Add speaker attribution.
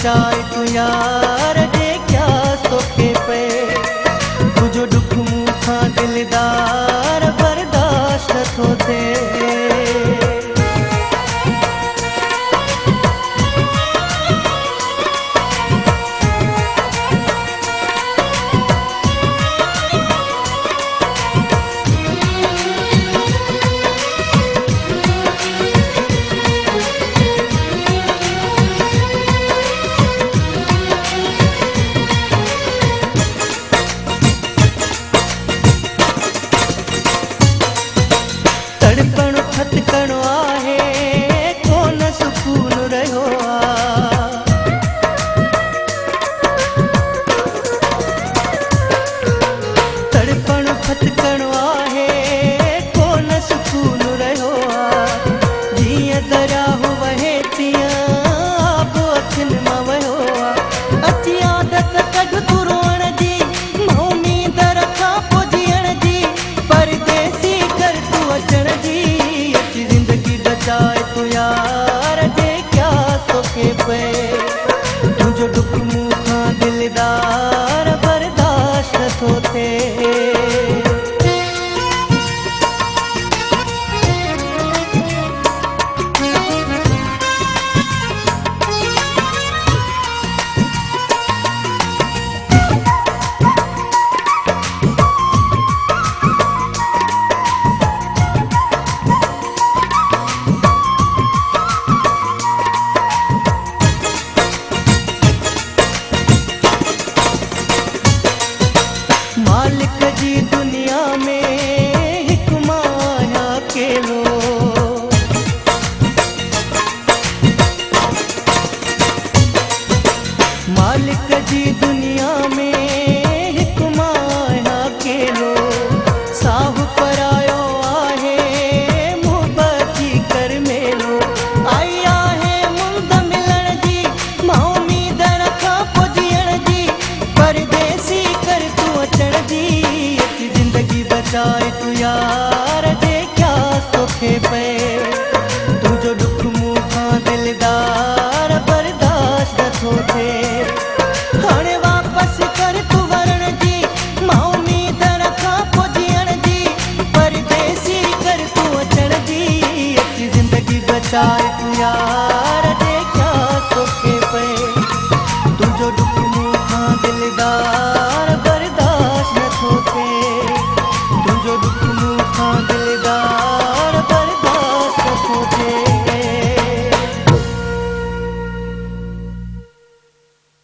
Speaker 1: बचाए तू यार जे क्या सोखे पे तुझो दुख मूंखां दिलदार बर्दाश्त थो थे। तड़पणो खतकणो आहे कोन सुकून रहियो आ। तड़पणो खतकणो आहे कोन सुकून रहियो आ। जीअं दरियाहु वहे तीअं आबो अखियुनि मां वहियो आ। अची आदत कढ तूं रोअण जी उमीद रखां पोइ जीअण जी परदेसी कर तूं अचण जी। अची ज़िंदगी बचाए तू यार जे क्या सोखे पे तुझो दुख मूंखां दिलदार बर्दाश्त थो थे। मालिक जी दुनिया में हिक माया अकेलो मालिक जी दुनिया में हिक माया अकेलो साहु परायो आहे मुहबत जी कर मेलो। आई आहे मुंद मिलण जी मां उमीद रखां पोइ जीअण जी परदेसी कर तूं अचण जी। अची ज़िंदगी बचाए तू यार जे क्या सोखे पे तुझो दुख मूंखां दिलदार